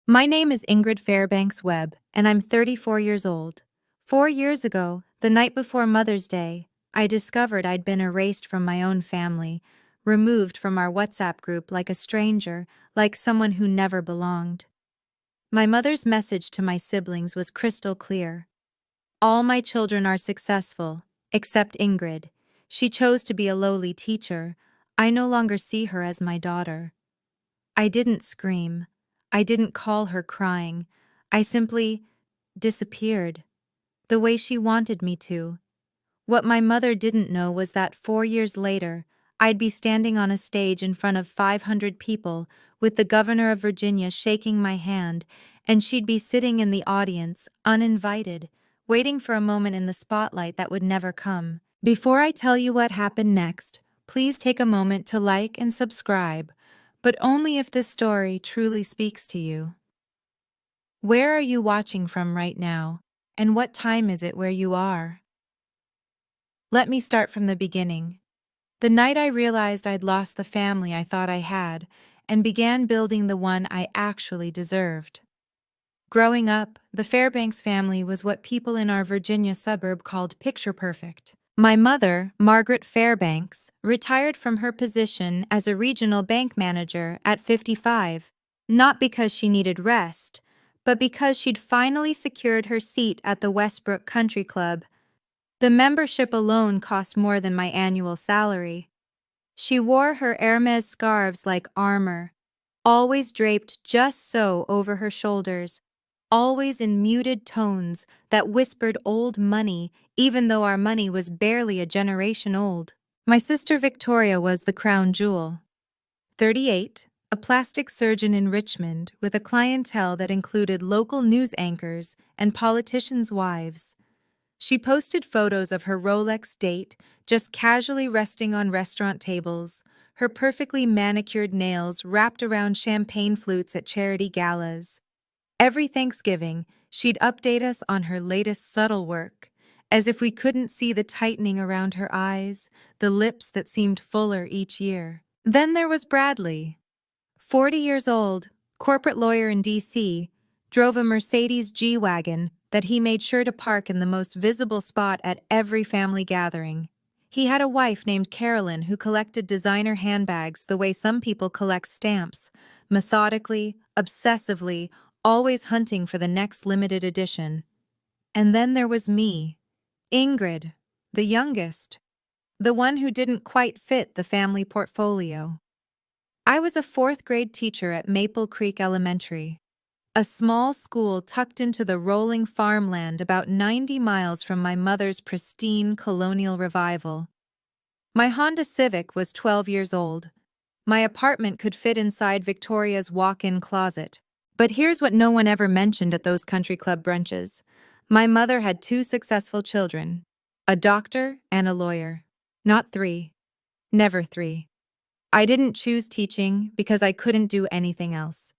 My name is Ingrid Fairbanks Webb, and I'm 34 years old. 4 years ago, the night before Mother's Day, I discovered I'd been erased from my own family, removed from our WhatsApp group like a stranger, like someone who never belonged. My mother's message to my siblings was crystal clear. All my children are successful, except Ingrid. She chose to be a lowly teacher. I no longer see her as my daughter. I didn't scream. I didn't call her crying. I simply disappeared, the way she wanted me to. What my mother didn't know was that 4 years later, I'd be standing on a stage in front of 500 people with the governor of Virginia shaking my hand, and she'd be sitting in the audience, uninvited, waiting for a moment in the spotlight that would never come. Before I tell you what happened next, please take a moment to like and subscribe, but only if this story truly speaks to you. Where are you watching from right now, and what time is it where you are? Let me start from the beginning. The night I realized I'd lost the family I thought I had, and began building the one I actually deserved. Growing up, the Fairbanks family was what people in our Virginia suburb called picture perfect. My mother, Margaret Fairbanks, retired from her position as a regional bank manager at 55, not because she needed rest, but because she'd finally secured her seat at the Westbrook Country Club. The membership alone cost more than my annual salary. She wore her Hermes scarves like armor, always draped just so over her shoulders, always in muted tones that whispered old money, even though our money was barely a generation old. My sister Victoria was the crown jewel. 38, a plastic surgeon in Richmond with a clientele that included local news anchors and politicians' wives. She posted photos of her Rolex date, just casually resting on restaurant tables, her perfectly manicured nails wrapped around champagne flutes at charity galas. Every Thanksgiving, she'd update us on her latest subtle work, as if we couldn't see the tightening around her eyes, the lips that seemed fuller each year. Then there was Bradley. 40 years old, corporate lawyer in D.C., drove a Mercedes G-Wagon that he made sure to park in the most visible spot at every family gathering. He had a wife named Carolyn who collected designer handbags the way some people collect stamps, methodically, obsessively, always hunting for the next limited edition. And then there was me, Ingrid, the youngest, the one who didn't quite fit the family portfolio. I was a fourth-grade teacher at Maple Creek Elementary, a small school tucked into the rolling farmland about 90 miles from my mother's pristine colonial revival. My Honda Civic was 12 years old. My apartment could fit inside Victoria's walk-in closet. But here's what no one ever mentioned at those country club brunches. My mother had 2 successful children, a doctor and a lawyer. Not 3. Never 3. I didn't choose teaching because I couldn't do anything else.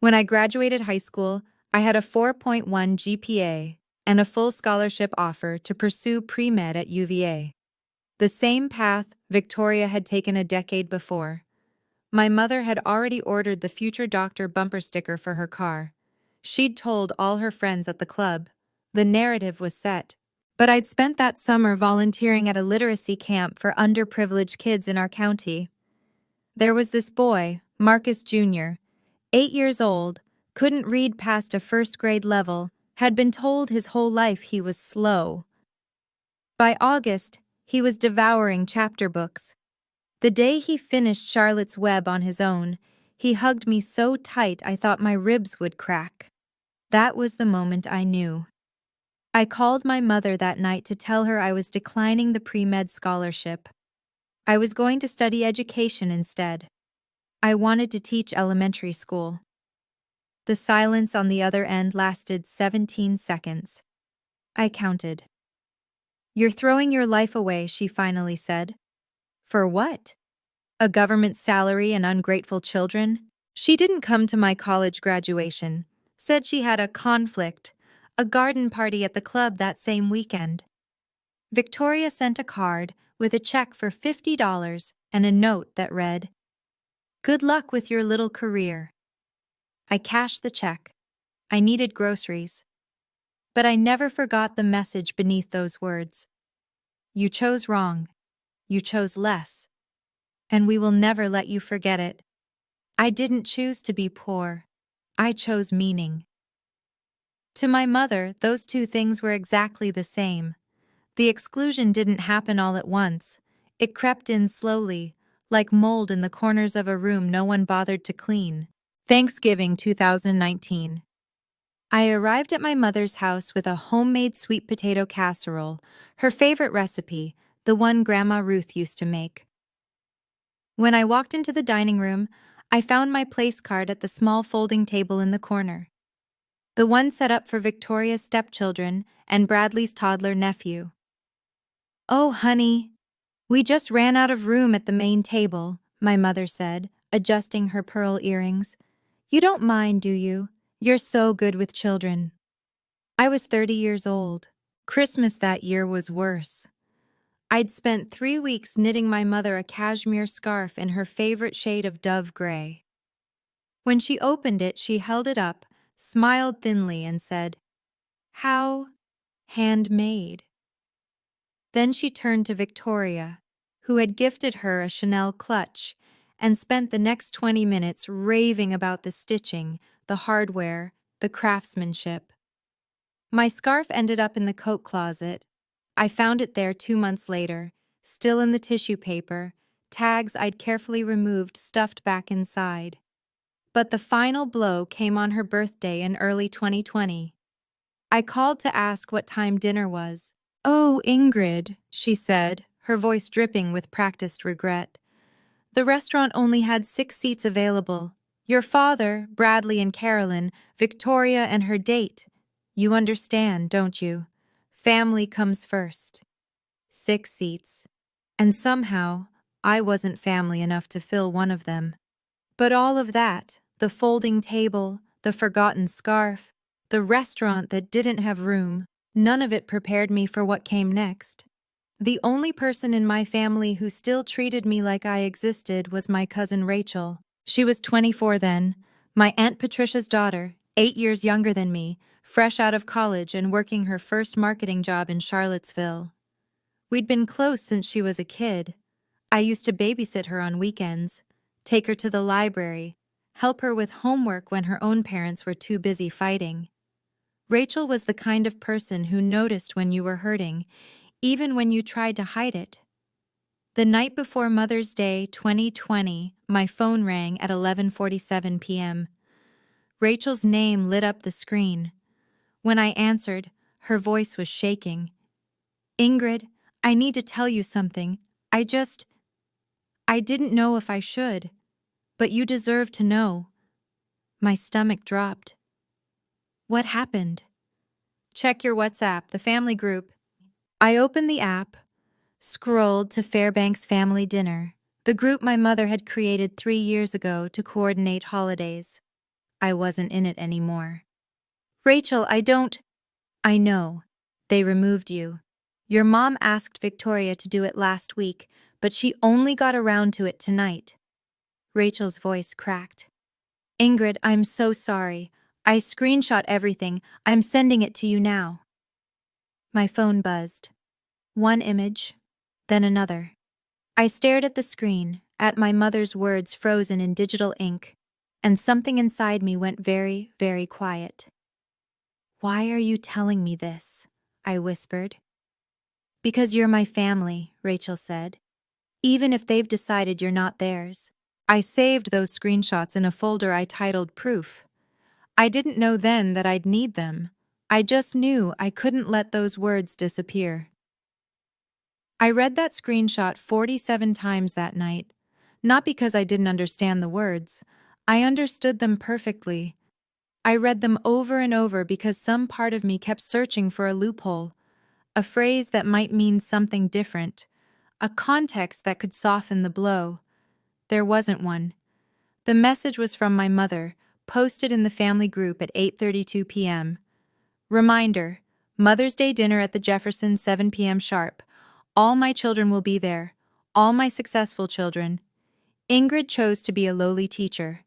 When I graduated high school, I had a 4.1 GPA and a full scholarship offer to pursue pre-med at UVA. The same path Victoria had taken a decade before. My mother had already ordered the future doctor bumper sticker for her car. She'd told all her friends at the club. The narrative was set. But I'd spent that summer volunteering at a literacy camp for underprivileged kids in our county. There was this boy, Marcus Jr., 8 years old, couldn't read past a first-grade level, had been told his whole life he was slow. By August, he was devouring chapter books. The day he finished Charlotte's Web on his own, he hugged me so tight I thought my ribs would crack. That was the moment I knew. I called my mother that night to tell her I was declining the pre-med scholarship. I was going to study education instead. I wanted to teach elementary school. The silence on the other end lasted 17 seconds. I counted. "You're throwing your life away," she finally said. "For what? A government salary and ungrateful children?" She didn't come to my college graduation, said she had a conflict, a garden party at the club that same weekend. Victoria sent a card with a check for $50 and a note that read, "Good luck with your little career." I cashed the check. I needed groceries. But I never forgot the message beneath those words. You chose wrong. You chose less. And we will never let you forget it. I didn't choose to be poor. I chose meaning. To my mother, those two things were exactly the same. The exclusion didn't happen all at once. It crept in slowly, like mold in the corners of a room no one bothered to clean. Thanksgiving 2019. I arrived at my mother's house with a homemade sweet potato casserole, her favorite recipe, the one Grandma Ruth used to make. When I walked into the dining room, I found my place card at the small folding table in the corner. The one set up for Victoria's stepchildren and Bradley's toddler nephew. "Oh, honey, we just ran out of room at the main table," my mother said, adjusting her pearl earrings. "You don't mind, do you? You're so good with children." I was 30 years old. Christmas that year was worse. I'd spent 3 weeks knitting my mother a cashmere scarf in her favorite shade of dove gray. When she opened it, she held it up, smiled thinly, and said, "How handmade." Then she turned to Victoria, who had gifted her a Chanel clutch, and spent the next 20 minutes raving about the stitching, the hardware, the craftsmanship. My scarf ended up in the coat closet. I found it there 2 months later, still in the tissue paper, tags I'd carefully removed stuffed back inside. But the final blow came on her birthday in early 2020. I called to ask what time dinner was. "Oh, Ingrid," she said, her voice dripping with practiced regret. "The restaurant only had 6 seats available. Your father, Bradley and Carolyn, Victoria and her date. You understand, don't you? Family comes first." 6 seats. And somehow, I wasn't family enough to fill one of them. But all of that, the folding table, the forgotten scarf, the restaurant that didn't have room, none of it prepared me for what came next. The only person in my family who still treated me like I existed was my cousin Rachel. She was 24 then, my Aunt Patricia's daughter, 8 years younger than me, fresh out of college and working her first marketing job in Charlottesville. We'd been close since she was a kid. I used to babysit her on weekends, take her to the library, help her with homework when her own parents were too busy fighting. Rachel was the kind of person who noticed when you were hurting, even when you tried to hide it. The night before Mother's Day 2020, my phone rang at 11:47 p.m. Rachel's name lit up the screen. When I answered, her voice was shaking. "Ingrid, I need to tell you something. I didn't know if I should, but you deserve to know." My stomach dropped. "What happened?" "Check your WhatsApp, the family group." I opened the app, scrolled to Fairbanks family dinner, the group my mother had created 3 years ago to coordinate holidays. I wasn't in it anymore. "Rachel, I know. They removed you. Your mom asked Victoria to do it last week, but she only got around to it tonight." Rachel's voice cracked. "Ingrid, I'm so sorry. I screenshot everything. I'm sending it to you now." My phone buzzed. One image, then another. I stared at the screen, at my mother's words frozen in digital ink, and something inside me went very, very quiet. "Why are you telling me this?" I whispered. "Because you're my family," Rachel said. "Even if they've decided you're not theirs." I saved those screenshots in a folder I titled Proof. I didn't know then that I'd need them. I just knew I couldn't let those words disappear. I read that screenshot 47 times that night, not because I didn't understand the words. I understood them perfectly. I read them over and over because some part of me kept searching for a loophole, a phrase that might mean something different, a context that could soften the blow. There wasn't one. The message was from my mother, posted in the family group at 8:32 p.m. Reminder, Mother's Day dinner at the Jeffersons 7 p.m. sharp. All my children will be there. All my successful children. Ingrid chose to be a lowly teacher.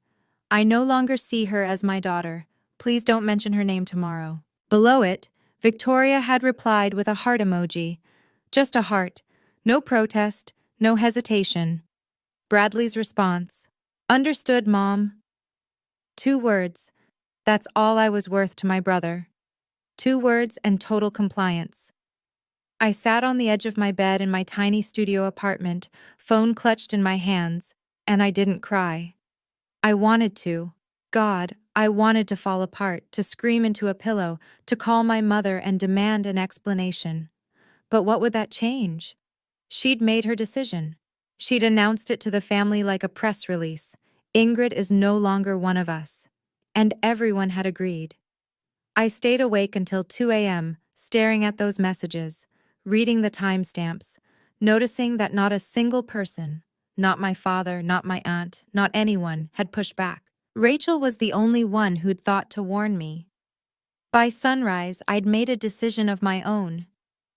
I no longer see her as my daughter. Please don't mention her name tomorrow. Below it, Victoria had replied with a heart emoji. Just a heart. No protest, no hesitation. Bradley's response. Understood, Mom. 2 words. That's all I was worth to my brother. 2 words and total compliance. I sat on the edge of my bed in my tiny studio apartment, phone clutched in my hands, and I didn't cry. I wanted to. God, I wanted to fall apart, to scream into a pillow, to call my mother and demand an explanation. But what would that change? She'd made her decision. She'd announced it to the family like a press release. Ingrid is no longer one of us. And everyone had agreed. I stayed awake until 2 a.m., staring at those messages, reading the timestamps, noticing that not a single person, not my father, not my aunt, not anyone, had pushed back. Rachel was the only one who'd thought to warn me. By sunrise, I'd made a decision of my own.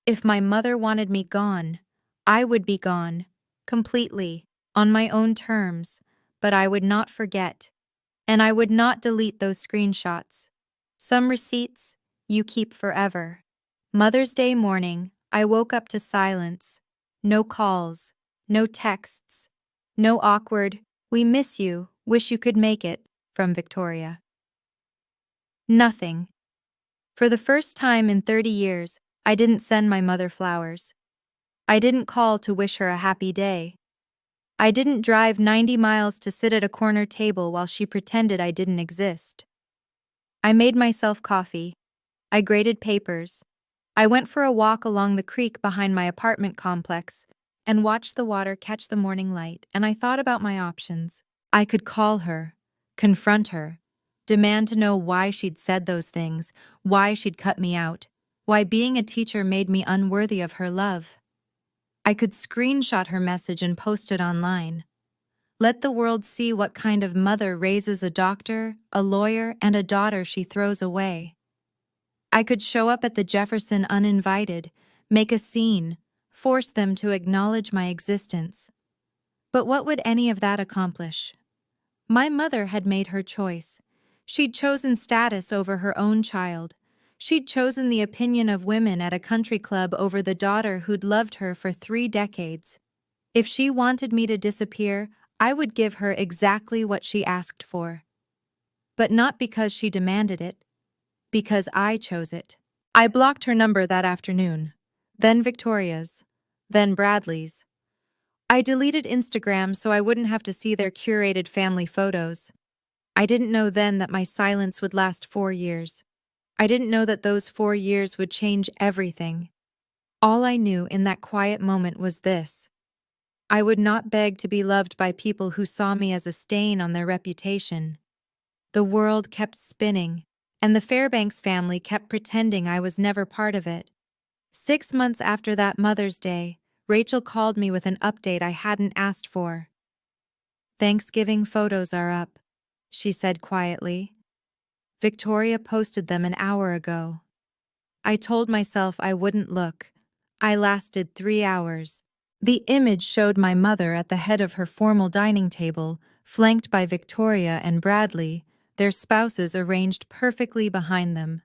If my mother wanted me gone, I would be gone, completely, on my own terms, but I would not forget. And I would not delete those screenshots. Some receipts you keep forever. Mother's Day morning, I woke up to silence. No calls, no texts, no awkward, "We miss you, wish you could make it," from Victoria. Nothing. For the first time in 30 years, I didn't send my mother flowers. I didn't call to wish her a happy day. I didn't drive 90 miles to sit at a corner table while she pretended I didn't exist. I made myself coffee. I graded papers. I went for a walk along the creek behind my apartment complex and watched the water catch the morning light, and I thought about my options. I could call her, confront her, demand to know why she'd said those things, why she'd cut me out, why being a teacher made me unworthy of her love. I could screenshot her message and post it online. Let the world see what kind of mother raises a doctor, a lawyer, and a daughter she throws away. I could show up at the Jefferson uninvited, make a scene, force them to acknowledge my existence. But what would any of that accomplish? My mother had made her choice. She'd chosen status over her own child. She'd chosen the opinion of women at a country club over the daughter who'd loved her for 3 decades. If she wanted me to disappear, I would give her exactly what she asked for. But not because she demanded it, because I chose it. I blocked her number that afternoon, then Victoria's, then Bradley's. I deleted Instagram so I wouldn't have to see their curated family photos. I didn't know then that my silence would last 4 years. I didn't know that those 4 years would change everything. All I knew in that quiet moment was this. I would not beg to be loved by people who saw me as a stain on their reputation. The world kept spinning, and the Fairbanks family kept pretending I was never part of it. 6 months after that Mother's Day, Rachel called me with an update I hadn't asked for. "Thanksgiving photos are up," she said quietly. "Victoria posted them an hour ago." I told myself I wouldn't look. I lasted 3 hours. The image showed my mother at the head of her formal dining table, flanked by Victoria and Bradley, their spouses arranged perfectly behind them.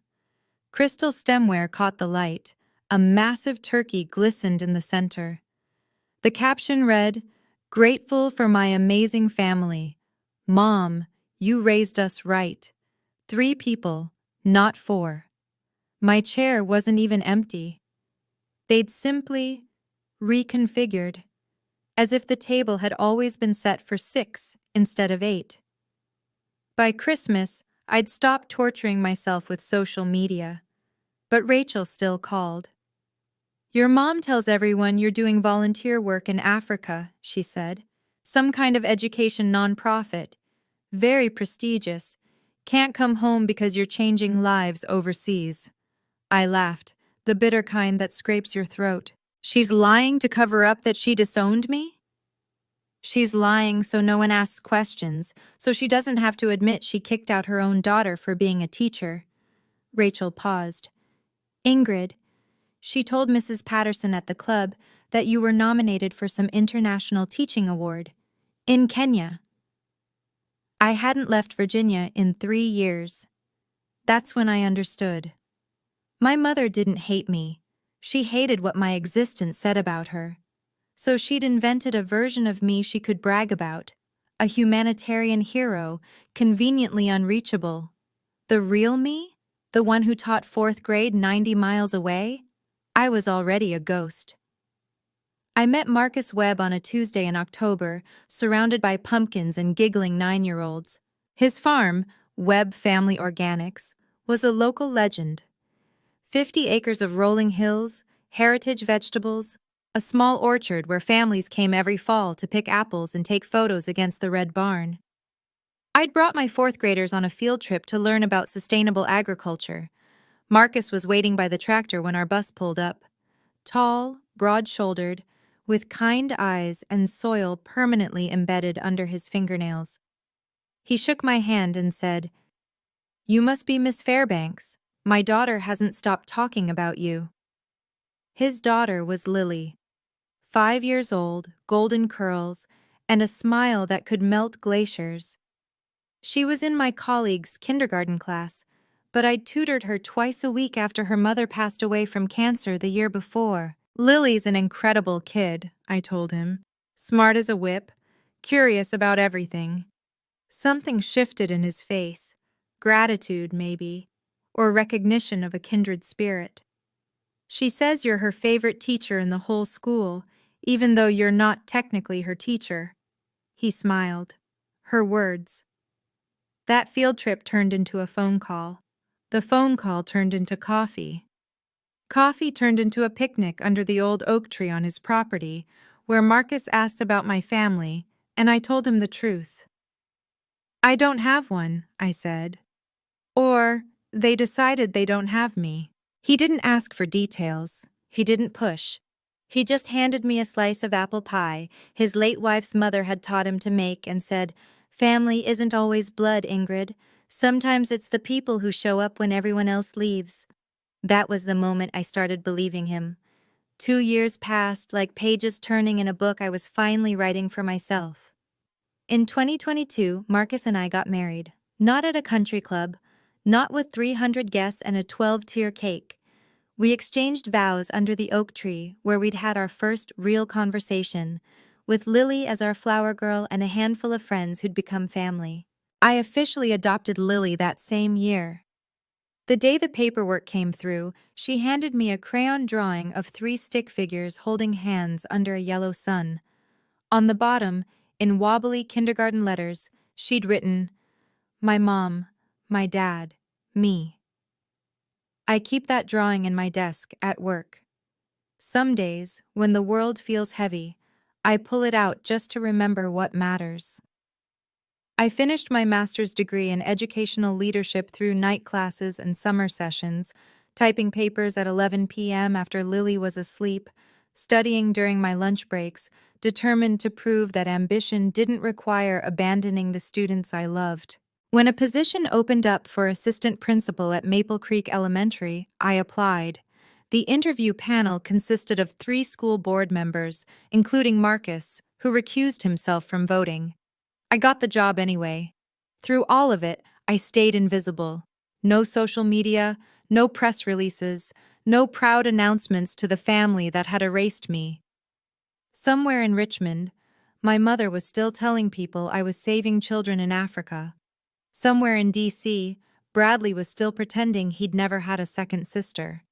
Crystal stemware caught the light. A massive turkey glistened in the center. The caption read, "Grateful for my amazing family. Mom, you raised us right. 3 people, not 4. My chair wasn't even empty. They'd simply reconfigured, as if the table had always been set for 6 instead of 8. By Christmas, I'd stopped torturing myself with social media, but Rachel still called. "Your mom tells everyone you're doing volunteer work in Africa," she said. "Some kind of education nonprofit. Very prestigious. Can't come home because you're changing lives overseas." I laughed, the bitter kind that scrapes your throat. She's lying to cover up that she disowned me? She's lying so no one asks questions, so she doesn't have to admit she kicked out her own daughter for being a teacher. Rachel paused. "Ingrid, she told Mrs. Patterson at the club that you were nominated for some international teaching award. In Kenya." I hadn't left Virginia in 3 years. That's when I understood. My mother didn't hate me. She hated what my existence said about her. So she'd invented a version of me she could brag about, a humanitarian hero, conveniently unreachable. The real me? The one who taught fourth grade 90 miles away? I was already a ghost. I met Marcus Webb on a Tuesday in October, surrounded by pumpkins and giggling 9-year-olds. His farm, Webb Family Organics, was a local legend. 50 acres of rolling hills, heritage vegetables, a small orchard where families came every fall to pick apples and take photos against the red barn. I'd brought my fourth graders on a field trip to learn about sustainable agriculture. Marcus was waiting by the tractor when our bus pulled up. Tall, broad-shouldered, with kind eyes and soil permanently embedded under his fingernails. He shook my hand and said, "You must be Miss Fairbanks. My daughter hasn't stopped talking about you." His daughter was Lily. 5 years old, golden curls, and a smile that could melt glaciers. She was in my colleague's kindergarten class, but I'd tutored her twice a week after her mother passed away from cancer the year before. "Lily's an incredible kid," I told him. "Smart as a whip, curious about everything." Something shifted in his face. Gratitude, maybe, or recognition of a kindred spirit. "She says you're her favorite teacher in the whole school, even though you're not technically her teacher." He smiled. Her words. That field trip turned into a phone call. The phone call turned into coffee. Coffee turned into a picnic under the old oak tree on his property, where Marcus asked about my family, and I told him the truth. "I don't have one," I said. Or, "They decided they don't have me." He didn't ask for details. He didn't push. He just handed me a slice of apple pie his late wife's mother had taught him to make and said, "Family isn't always blood, Ingrid. Sometimes it's the people who show up when everyone else leaves." That was the moment I started believing him. 2 years passed like pages turning in a book I was finally writing for myself. In 2022, Marcus and I got married. Not at a country club, not with 300 guests and a 12-tier cake. We exchanged vows under the oak tree where we'd had our first real conversation, with Lily as our flower girl and a handful of friends who'd become family. I officially adopted Lily that same year. The day the paperwork came through, she handed me a crayon drawing of 3 stick figures holding hands under a yellow sun. On the bottom, in wobbly kindergarten letters, she'd written, "My mom, my dad, me." I keep that drawing in my desk at work. Some days, when the world feels heavy, I pull it out just to remember what matters. I finished my master's degree in educational leadership through night classes and summer sessions, typing papers at 11 p.m. after Lily was asleep, studying during my lunch breaks, determined to prove that ambition didn't require abandoning the students I loved. When a position opened up for assistant principal at Maple Creek Elementary, I applied. The interview panel consisted of 3 school board members, including Marcus, who recused himself from voting. I got the job anyway. Through all of it, I stayed invisible. No social media, no press releases, no proud announcements to the family that had erased me. Somewhere in Richmond, my mother was still telling people I was saving children in Africa. Somewhere in D.C., Bradley was still pretending he'd never had a second sister.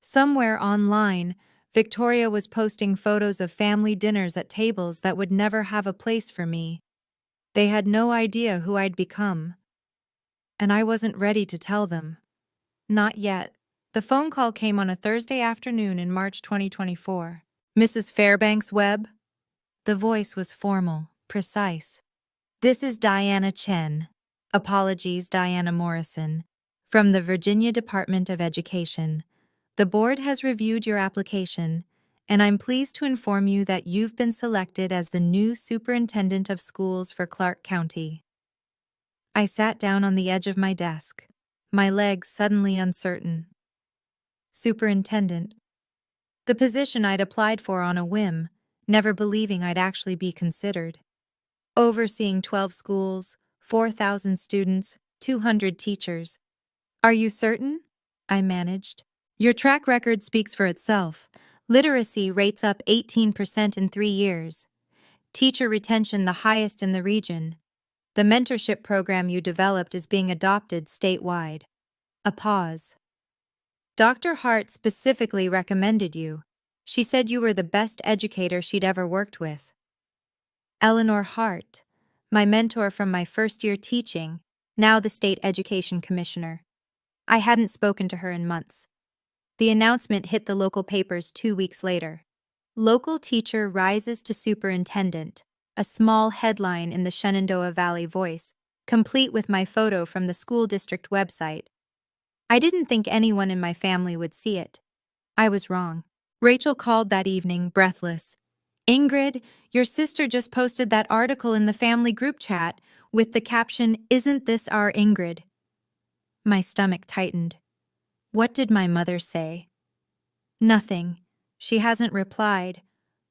Somewhere online, Victoria was posting photos of family dinners at tables that would never have a place for me. They had no idea who I'd become. And I wasn't ready to tell them. Not yet. The phone call came on a Thursday afternoon in March 2024. "Mrs. Fairbanks Webb?" The voice was formal, precise. "This is Diana Chen. Apologies, Diana Morrison. From the Virginia Department of Education. The board has reviewed your application, and I'm pleased to inform you that you've been selected as the new superintendent of schools for Clark County." I sat down on the edge of my desk, my legs suddenly uncertain. Superintendent. The position I'd applied for on a whim, never believing I'd actually be considered. Overseeing 12 schools, 4,000 students, 200 teachers. Are you certain? I managed. Your track record speaks for itself. Literacy rates up 18% in 3 years. Teacher retention the highest in the region. The mentorship program you developed is being adopted statewide. A pause. Dr. Hart specifically recommended you. She said you were the best educator she'd ever worked with. Eleanor Hart, my mentor from my first year teaching, now the state education commissioner. I hadn't spoken to her in months. The announcement hit the local papers 2 weeks later. Local teacher rises to superintendent, a small headline in the Shenandoah Valley Voice, complete with my photo from the school district website. I didn't think anyone in my family would see it. I was wrong. Rachel called that evening, breathless. Ingrid, your sister just posted that article in the family group chat with the caption, "Isn't this our Ingrid?" My stomach tightened. What did my mother say? Nothing. She hasn't replied.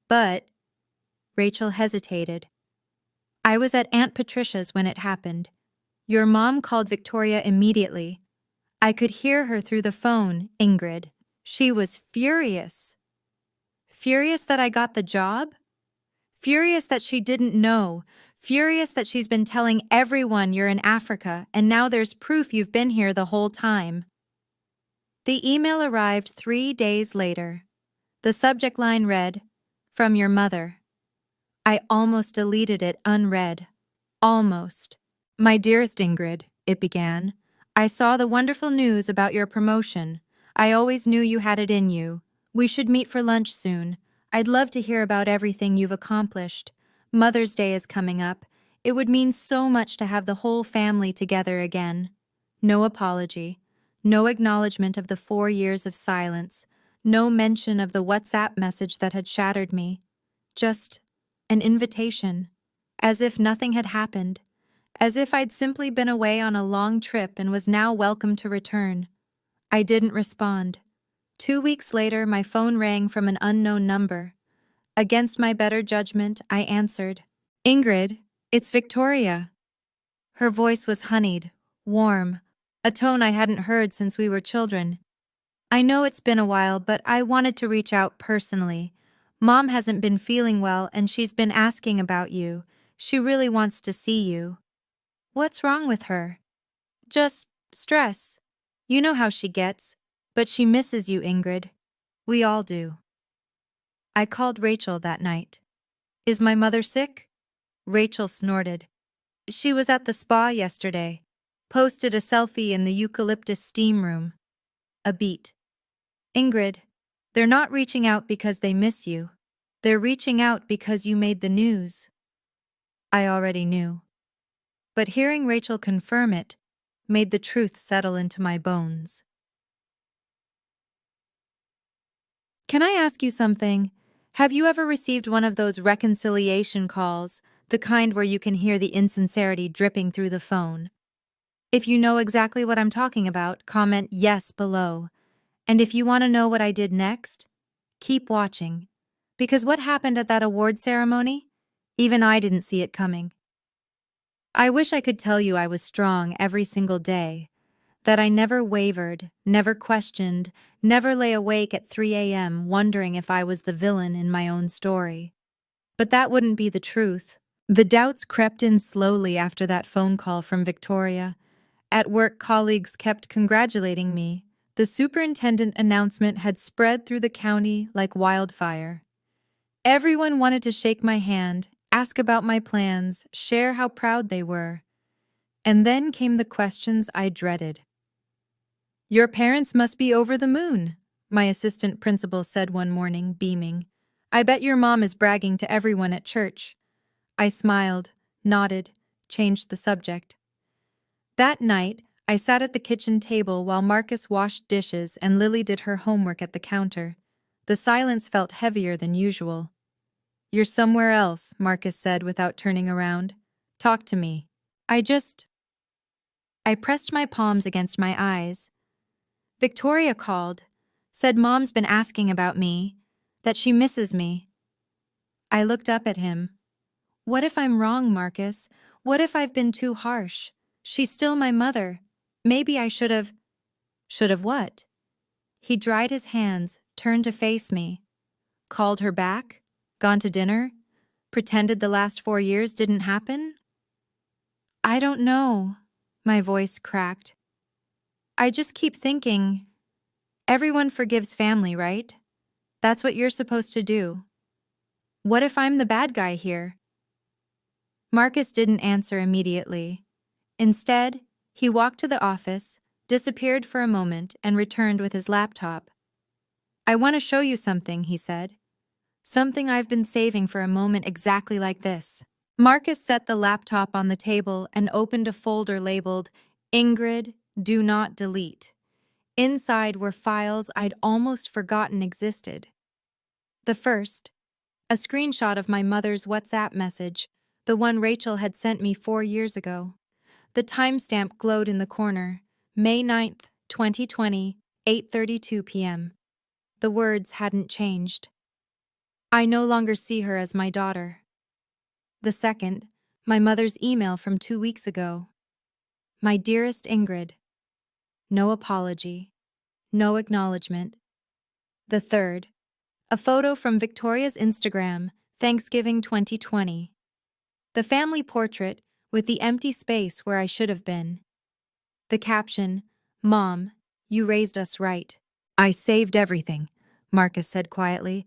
But... Rachel hesitated. I was at Aunt Patricia's when it happened. Your mom called Victoria immediately. I could hear her through the phone, Ingrid. She was furious. Furious that I got the job? Furious that she didn't know. Furious that she's been telling everyone you're in Africa and now there's proof you've been here the whole time. The email arrived 3 days later. The subject line read, "From your mother." I almost deleted it unread. Almost. My dearest Ingrid, it began. I saw the wonderful news about your promotion. I always knew you had it in you. We should meet for lunch soon. I'd love to hear about everything you've accomplished. Mother's Day is coming up. It would mean so much to have the whole family together again. No apology. No acknowledgement of the 4 years of silence. No mention of the WhatsApp message that had shattered me. Just an invitation. As if nothing had happened. As if I'd simply been away on a long trip and was now welcome to return. I didn't respond. 2 weeks later, my phone rang from an unknown number. Against my better judgment, I answered. Ingrid, it's Victoria. Her voice was honeyed, warm, a tone I hadn't heard since we were children. I know it's been a while, but I wanted to reach out personally. Mom hasn't been feeling well and she's been asking about you. She really wants to see you. What's wrong with her? Just stress. You know how she gets. But she misses you, Ingrid. We all do. I called Rachel that night. Is my mother sick? Rachel snorted. She was at the spa yesterday. Posted a selfie in the eucalyptus steam room. A beat. Ingrid, they're not reaching out because they miss you. They're reaching out because you made the news. I already knew. But hearing Rachel confirm it made the truth settle into my bones. Can I ask you something? Have you ever received one of those reconciliation calls, the kind where you can hear the insincerity dripping through the phone? If you know exactly what I'm talking about, comment yes below. And if you want to know what I did next, keep watching. Because what happened at that award ceremony? Even I didn't see it coming. I wish I could tell you I was strong every single day, that I never wavered, never questioned, never lay awake at 3 a.m. wondering if I was the villain in my own story. But that wouldn't be the truth. The doubts crept in slowly after that phone call from Victoria. At work, colleagues kept congratulating me. The superintendent announcement had spread through the county like wildfire. Everyone wanted to shake my hand, ask about my plans, share how proud they were. And then came the questions I dreaded. Your parents must be over the moon, my assistant principal said one morning, beaming. I bet your mom is bragging to everyone at church. I smiled, nodded, changed the subject. That night, I sat at the kitchen table while Marcus washed dishes and Lily did her homework at the counter. The silence felt heavier than usual. You're somewhere else, Marcus said without turning around. Talk to me. I pressed my palms against my eyes. Victoria called, said Mom's been asking about me, that she misses me. I looked up at him. What if I'm wrong, Marcus? What if I've been too harsh? She's still my mother. Maybe I should have. Should have what? He dried his hands, turned to face me. Called her back? Gone to dinner? Pretended the last 4 years didn't happen? I don't know. My voice cracked. I just keep thinking, everyone forgives family, right? That's what you're supposed to do. What if I'm the bad guy here? Marcus didn't answer immediately. Instead, he walked to the office, disappeared for a moment, and returned with his laptop. I want to show you something, he said. Something I've been saving for a moment exactly like this. Marcus set the laptop on the table and opened a folder labeled Ingrid, Do Not Delete. Inside were files I'd almost forgotten existed. The first, a screenshot of my mother's WhatsApp message, the one Rachel had sent me 4 years ago. The timestamp glowed in the corner, May 9th, 2020, 8:32 p.m. The words hadn't changed. I no longer see her as my daughter. The second, my mother's email from 2 weeks ago. My dearest Ingrid. No apology. No acknowledgement. The third, a photo from Victoria's Instagram, Thanksgiving 2020. The family portrait with the empty space where I should have been. The caption, Mom, you raised us right. I saved everything, Marcus said quietly.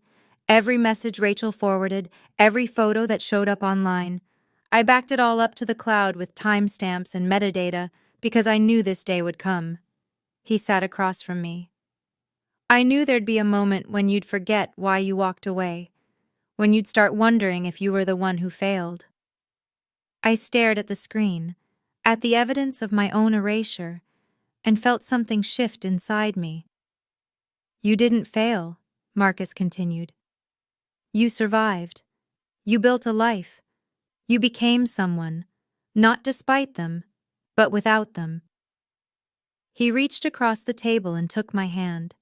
Every message Rachel forwarded, every photo that showed up online. I backed it all up to the cloud with timestamps and metadata because I knew this day would come. He sat across from me. I knew there'd be a moment when you'd forget why you walked away, when you'd start wondering if you were the one who failed. I stared at the screen, at the evidence of my own erasure, and felt something shift inside me. You didn't fail, Marcus continued. You survived. You built a life. You became someone, not despite them, but without them. He reached across the table and took my hand.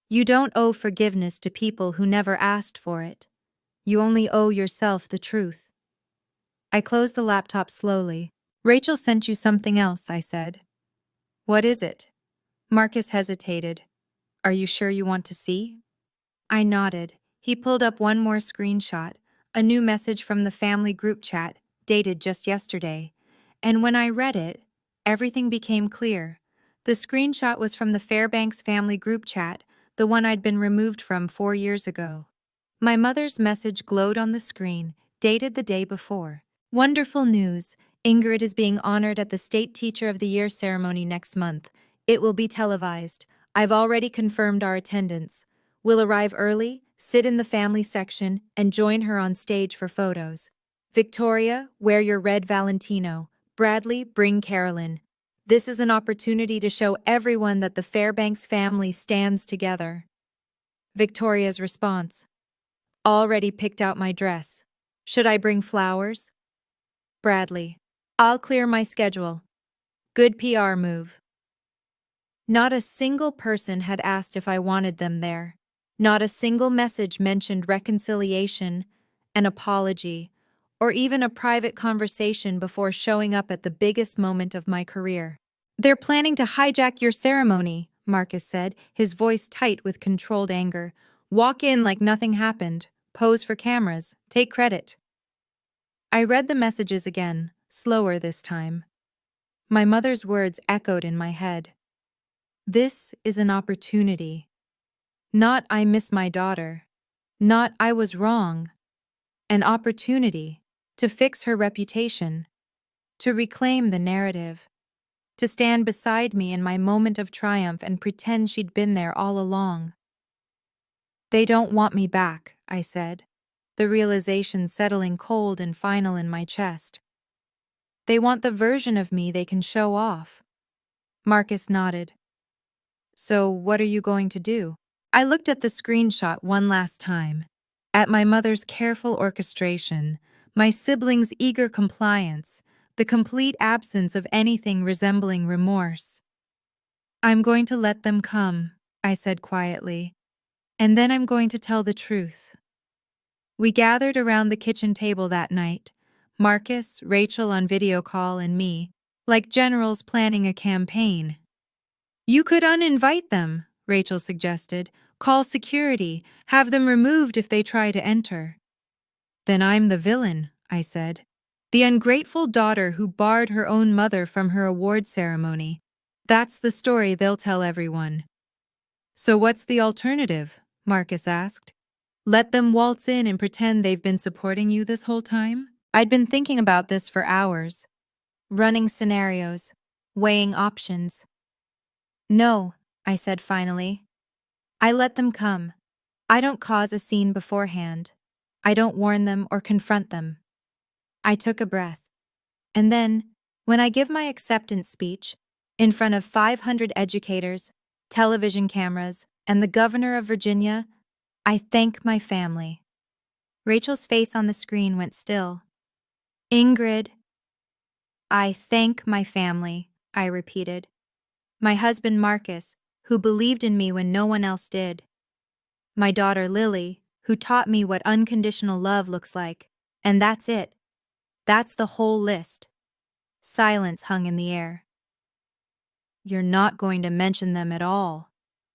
You don't owe forgiveness to people who never asked for it. You only owe yourself the truth. I closed the laptop slowly. Rachel sent you something else, I said. What is it? Marcus hesitated. Are you sure you want to see? I nodded. He pulled up one more screenshot, a new message from the family group chat, dated just yesterday. And when I read it, everything became clear. The screenshot was from the Fairbanks family group chat, the one I'd been removed from 4 years ago. My mother's message glowed on the screen, dated the day before. Wonderful news! Ingrid is being honored at the State Teacher of the Year ceremony next month. It will be televised. I've already confirmed our attendance. We'll arrive early, sit in the family section, and join her on stage for photos. Victoria, wear your red Valentino. Bradley, bring Carolyn. This is an opportunity to show everyone that the Fairbanks family stands together. Victoria's response. Already picked out my dress. Should I bring flowers? Bradley. I'll clear my schedule. Good PR move. Not a single person had asked if I wanted them there. Not a single message mentioned reconciliation, an apology, or even a private conversation before showing up at the biggest moment of my career. They're planning to hijack your ceremony, Marcus said, his voice tight with controlled anger. Walk in like nothing happened. Pose for cameras. Take credit. I read the messages again, slower this time. My mother's words echoed in my head. This is an opportunity. Not I miss my daughter. Not I was wrong. An opportunity to fix her reputation, to reclaim the narrative, to stand beside me in my moment of triumph and pretend she'd been there all along. They don't want me back, I said, the realization settling cold and final in my chest. They want the version of me they can show off. Marcus nodded. So what are you going to do? I looked at the screenshot one last time, at my mother's careful orchestration, my siblings' eager compliance, the complete absence of anything resembling remorse. I'm going to let them come, I said quietly, and then I'm going to tell the truth. We gathered around the kitchen table that night, Marcus, Rachel on video call, and me, like generals planning a campaign. You could uninvite them, Rachel suggested. Call security, have them removed if they try to enter. Then I'm the villain, I said. The ungrateful daughter who barred her own mother from her award ceremony. That's the story they'll tell everyone. So what's the alternative? Marcus asked. Let them waltz in and pretend they've been supporting you this whole time? I'd been thinking about this for hours, running scenarios, weighing options. No, I said finally. I let them come. I don't cause a scene beforehand. I don't warn them or confront them. I took a breath. And then, when I give my acceptance speech, in front of 500 educators, television cameras, and the governor of Virginia, I thank my family. Rachel's face on the screen went still. Ingrid, I thank my family, I repeated. My husband Marcus, who believed in me when no one else did. My daughter Lily, who taught me what unconditional love looks like. And that's it. That's the whole list. Silence hung in the air. You're not going to mention them at all,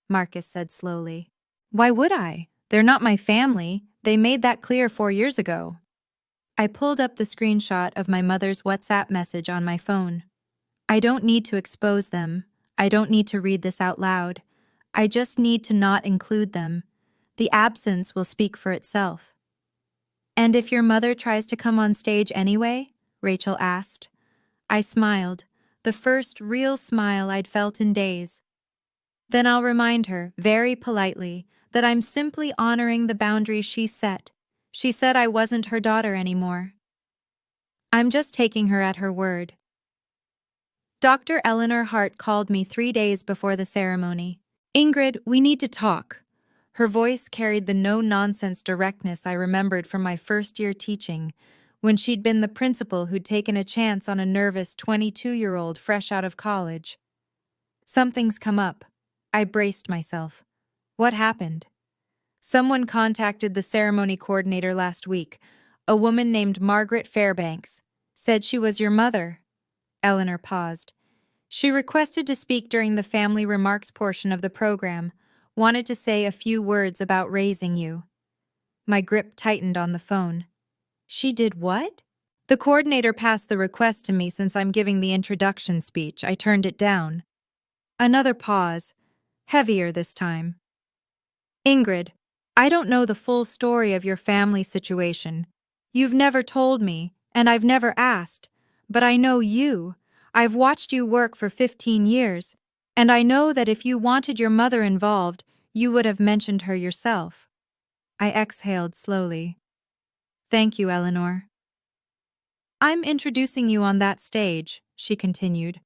Marcus said slowly. Why would I? They're not my family. They made that clear 4 years ago. I pulled up the screenshot of my mother's WhatsApp message on my phone. I don't need to expose them. I don't need to read this out loud. I just need to not include them. The absence will speak for itself. And if your mother tries to come on stage anyway? Rachel asked. I smiled, the first real smile I'd felt in days. Then I'll remind her, very politely, that I'm simply honoring the boundaries she set. She said I wasn't her daughter anymore. I'm just taking her at her word. Dr. Eleanor Hart called me 3 days before the ceremony. Ingrid, we need to talk. Her voice carried the no-nonsense directness I remembered from my first-year teaching, when she'd been the principal who'd taken a chance on a nervous 22-year-old fresh out of college. Something's come up. I braced myself. What happened? Someone contacted the ceremony coordinator last week, a woman named Margaret Fairbanks. Said she was your mother. Eleanor paused. She requested to speak during the family remarks portion of the program, wanted to say a few words about raising you. My grip tightened on the phone. She did what? The coordinator passed the request to me since I'm giving the introduction speech. I turned it down. Another pause, heavier this time. Ingrid, I don't know the full story of your family situation. You've never told me, and I've never asked, but I know you. I've watched you work for 15 years, and I know that if you wanted your mother involved, you would have mentioned her yourself. I exhaled slowly. Thank you, Eleanor. I'm introducing you on that stage, she continued.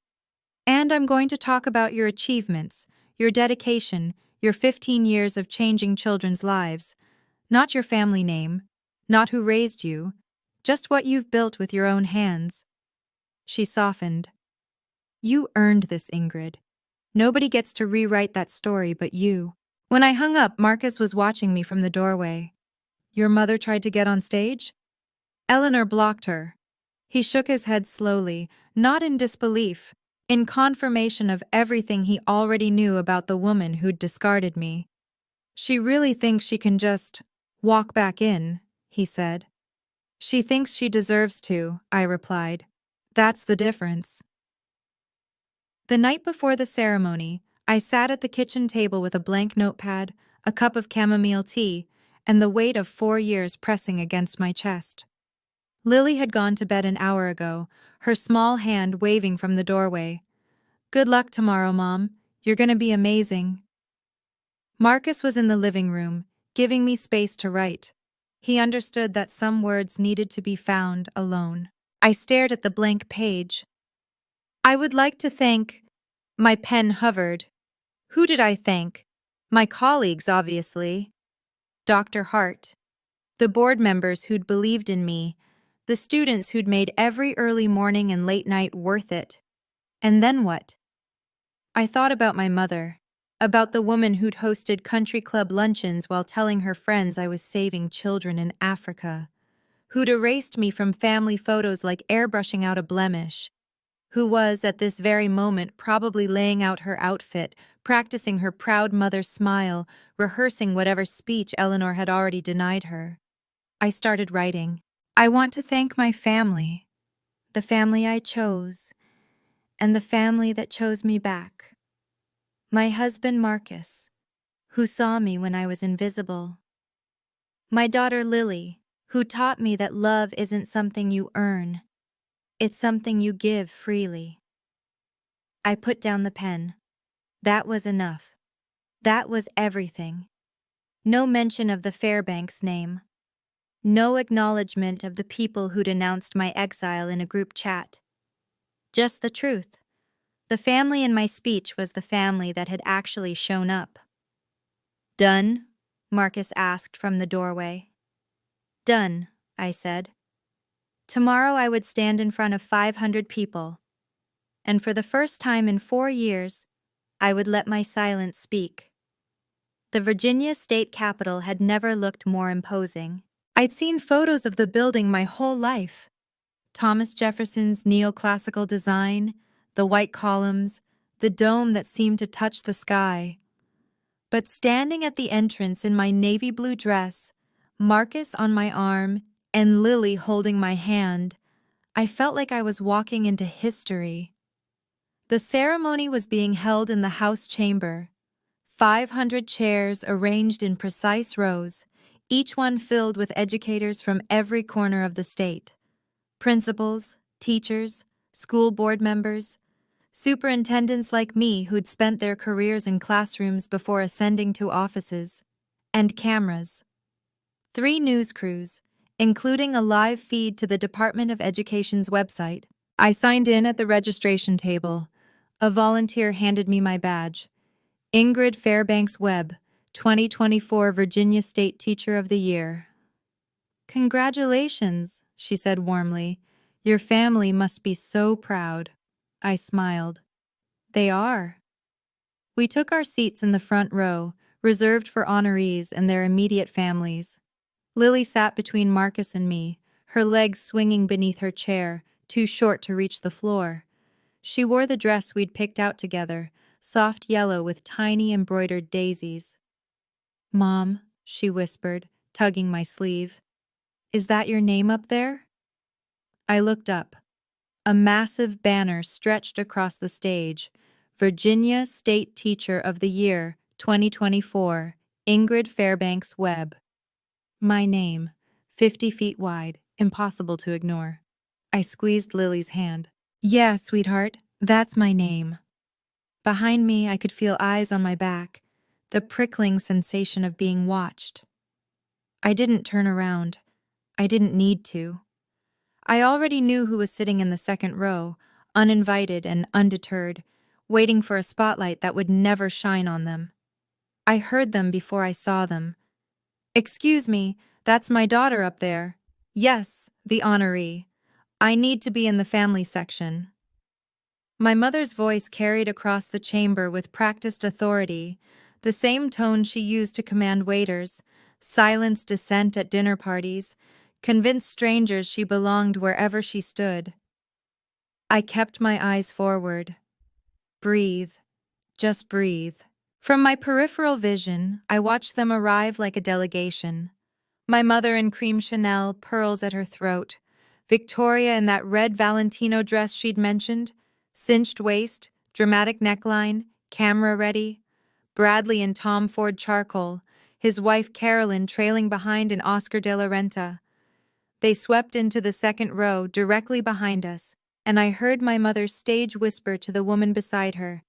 And I'm going to talk about your achievements, your dedication, your 15 years of changing children's lives. Not your family name, not who raised you, just what you've built with your own hands. She softened. You earned this, Ingrid. Nobody gets to rewrite that story but you. When I hung up, Marcus was watching me from the doorway. Your mother tried to get on stage? Eleanor blocked her. He shook his head slowly, not in disbelief, in confirmation of everything he already knew about the woman who'd discarded me. She really thinks she can just walk back in, he said. She thinks she deserves to, I replied. That's the difference. The night before the ceremony, I sat at the kitchen table with a blank notepad, a cup of chamomile tea, and the weight of 4 years pressing against my chest. Lily had gone to bed an hour ago, her small hand waving from the doorway. Good luck tomorrow, Mom. You're gonna be amazing. Marcus was in the living room, giving me space to write. He understood that some words needed to be found alone. I stared at the blank page. I would like to thank... My pen hovered. Who did I thank? My colleagues, obviously. Dr. Hart. The board members who'd believed in me. The students who'd made every early morning and late night worth it. And then what? I thought about my mother, about the woman who'd hosted country club luncheons while telling her friends I was saving children in Africa, who'd erased me from family photos like airbrushing out a blemish, who was, at this very moment, probably laying out her outfit, practicing her proud mother smile, rehearsing whatever speech Eleanor had already denied her. I started writing. I want to thank my family, the family I chose, and the family that chose me back. My husband Marcus, who saw me when I was invisible. My daughter Lily, who taught me that love isn't something you earn, it's something you give freely. I put down the pen. That was enough. That was everything. No mention of the Fairbanks name. No acknowledgement of the people who'd announced my exile in a group chat. Just the truth. The family in my speech was the family that had actually shown up. Done? Marcus asked from the doorway. Done, I said. Tomorrow I would stand in front of 500 people, and for the first time in 4 years, I would let my silence speak. The Virginia state capitol had never looked more imposing. I'd seen photos of the building my whole life. Thomas Jefferson's neoclassical design, the white columns, the dome that seemed to touch the sky. But standing at the entrance in my navy blue dress, Marcus on my arm, and Lily holding my hand, I felt like I was walking into history. The ceremony was being held in the House chamber. 500 chairs arranged in precise rows, each one filled with educators from every corner of the state. Principals, teachers, school board members, superintendents like me who'd spent their careers in classrooms before ascending to offices, and cameras. 3 news crews, including a live feed to the Department of Education's website. I signed in at the registration table. A volunteer handed me my badge. Ingrid Fairbanks Webb, 2024 Virginia State Teacher of the Year. Congratulations, she said warmly. Your family must be so proud. I smiled. They are. We took our seats in the front row, reserved for honorees and their immediate families. Lily sat between Marcus and me, her legs swinging beneath her chair, too short to reach the floor. She wore the dress we'd picked out together, soft yellow with tiny embroidered daisies. Mom, she whispered, tugging my sleeve. Is that your name up there? I looked up. A massive banner stretched across the stage. Virginia State Teacher of the Year, 2024, Ingrid Fairbanks Webb. My name, 50 feet wide, impossible to ignore. I squeezed Lily's hand. Yeah, sweetheart, that's my name. Behind me, I could feel eyes on my back, the prickling sensation of being watched. I didn't turn around. I didn't need to. I already knew who was sitting in the second row, uninvited and undeterred, waiting for a spotlight that would never shine on them. I heard them before I saw them. Excuse me, that's my daughter up there. Yes, the honoree. I need to be in the family section. My mother's voice carried across the chamber with practiced authority, the same tone she used to command waiters, silence dissent at dinner parties, convince strangers she belonged wherever she stood. I kept my eyes forward. Breathe. Just breathe. From my peripheral vision, I watched them arrive like a delegation. My mother in cream Chanel, pearls at her throat. Victoria in that red Valentino dress she'd mentioned, cinched waist, dramatic neckline, camera ready. Bradley in Tom Ford charcoal, his wife Carolyn trailing behind in Oscar de la Renta. They swept into the second row directly behind us, and I heard my mother's stage whisper to the woman beside her,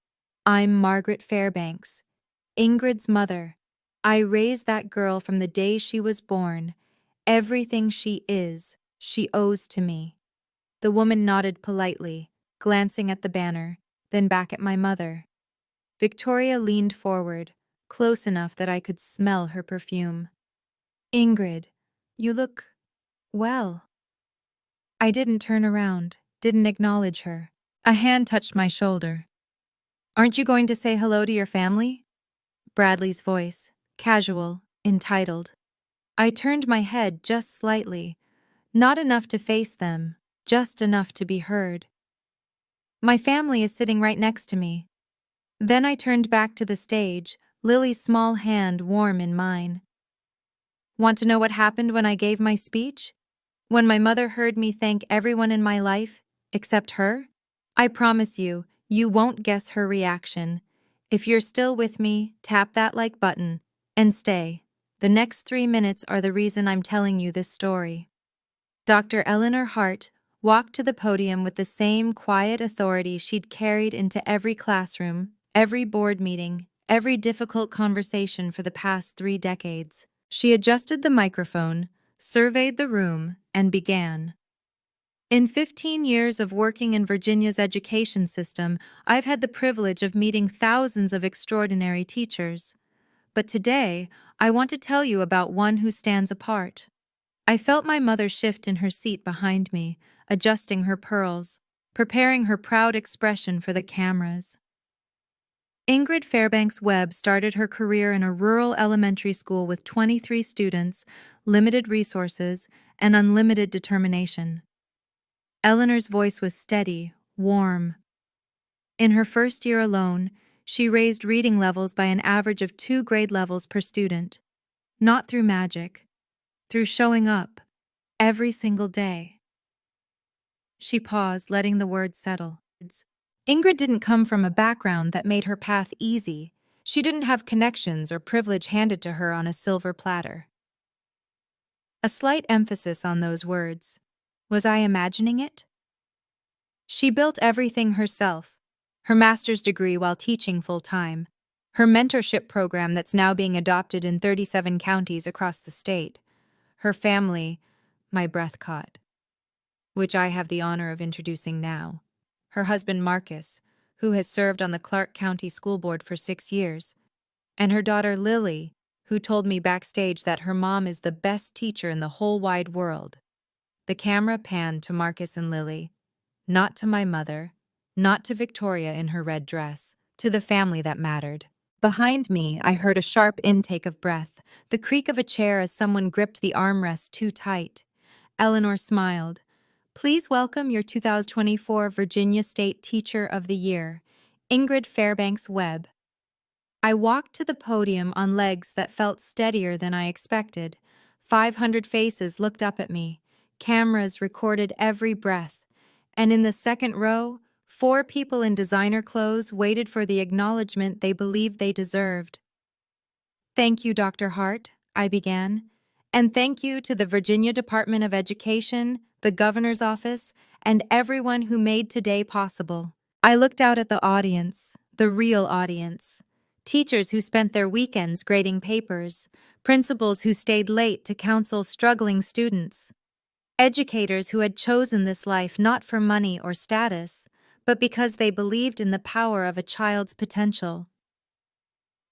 I'm Margaret Fairbanks, Ingrid's mother. I raised that girl from the day she was born. Everything she is, she owes to me. The woman nodded politely, glancing at the banner, then back at my mother. Victoria leaned forward, close enough that I could smell her perfume. Ingrid, you look well. I didn't turn around, didn't acknowledge her. A hand touched my shoulder. Aren't you going to say hello to your family? Bradley's voice, casual, entitled. I turned my head just slightly. Not enough to face them, just enough to be heard. My family is sitting right next to me. Then I turned back to the stage, Lily's small hand warm in mine. Want to know what happened when I gave my speech? When my mother heard me thank everyone in my life, except her? I promise you, you won't guess her reaction. If you're still with me, tap that like button and stay. The next 3 minutes are the reason I'm telling you this story. Dr. Eleanor Hart walked to the podium with the same quiet authority she'd carried into every classroom, every board meeting, every difficult conversation for the past 3 decades. She adjusted the microphone, surveyed the room, and began. In 15 years of working in Virginia's education system, I've had the privilege of meeting thousands of extraordinary teachers. But today, I want to tell you about one who stands apart. I felt my mother shift in her seat behind me, adjusting her pearls, preparing her proud expression for the cameras. Ingrid Fairbanks Webb started her career in a rural elementary school with 23 students, limited resources, and unlimited determination. Eleanor's voice was steady, warm. In her first year alone, she raised reading levels by an average of 2 grade levels per student. Not through magic, through showing up, every single day. She paused, letting the words settle. Ingrid didn't come from a background that made her path easy. She didn't have connections or privilege handed to her on a silver platter. A slight emphasis on those words. Was I imagining it? She built everything herself. Her master's degree while teaching full-time. Her mentorship program that's now being adopted in 37 counties across the state. Her family, my breath caught, which I have the honor of introducing now. Her husband Marcus, who has served on the Clark County School Board for 6 years, and her daughter Lily, who told me backstage that her mom is the best teacher in the whole wide world. The camera panned to Marcus and Lily, not to my mother, not to Victoria in her red dress, to the family that mattered. Behind me, I heard a sharp intake of breath, the creak of a chair as someone gripped the armrest too tight. Eleanor smiled. Please welcome your 2024 Virginia State Teacher of the Year, Ingrid Fairbanks Webb. I walked to the podium on legs that felt steadier than I expected. 500 faces looked up at me. Cameras recorded every breath. And in the second row, 4 people in designer clothes waited for the acknowledgement they believed they deserved. Thank you, Dr. Hart, I began. And thank you to the Virginia Department of Education, the Governor's Office, and everyone who made today possible. I looked out at the audience, the real audience. Teachers who spent their weekends grading papers, principals who stayed late to counsel struggling students, educators who had chosen this life not for money or status, but because they believed in the power of a child's potential.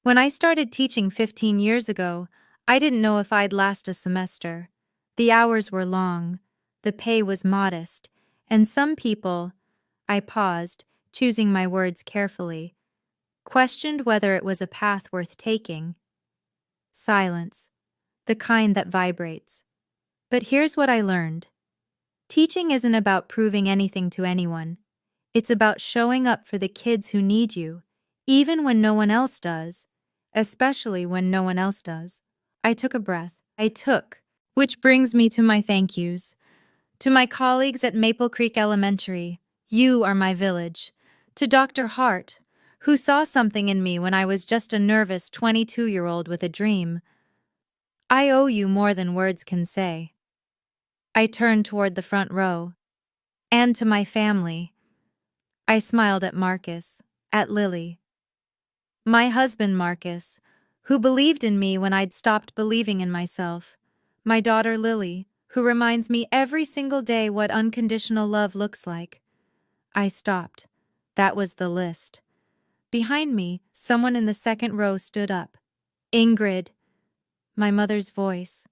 When I started teaching 15 years ago, I didn't know if I'd last a semester. The hours were long, the pay was modest, and some people, I paused, choosing my words carefully, questioned whether it was a path worth taking. Silence, the kind that vibrates. But here's what I learned. Teaching isn't about proving anything to anyone. It's about showing up for the kids who need you, even when no one else does, especially when no one else does. I took a breath. Which brings me to my thank yous. To my colleagues at Maple Creek Elementary, you are my village. To Dr. Hart, who saw something in me when I was just a nervous 22-year-old with a dream. I owe you more than words can say. I turned toward the front row. And to my family. I smiled at Marcus, at Lily. My husband Marcus, who believed in me when I'd stopped believing in myself. My daughter Lily, who reminds me every single day what unconditional love looks like. I stopped. That was the list. Behind me, someone in the second row stood up. Ingrid. My mother's voice.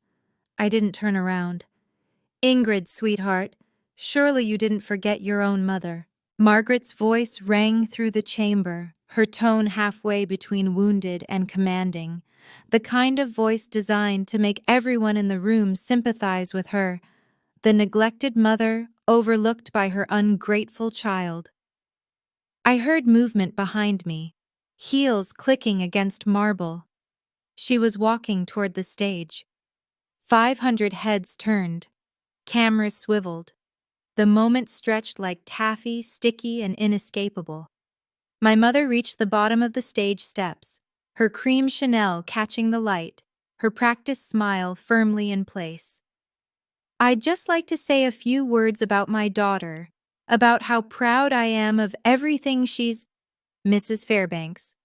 I didn't turn around. Ingrid, sweetheart, surely you didn't forget your own mother. Margaret's voice rang through the chamber, her tone halfway between wounded and commanding, the kind of voice designed to make everyone in the room sympathize with her. the neglected mother overlooked by her ungrateful child. I heard movement behind me, heels clicking against marble. She was walking toward the stage. 500 heads turned, cameras swiveled. The moment stretched like taffy, sticky and inescapable. My mother reached the bottom of the stage steps, her cream Chanel catching the light, her practiced smile firmly in place. I'd just like to say a few words about my daughter, about how proud I am of everything she's... Mrs. Fairbanks.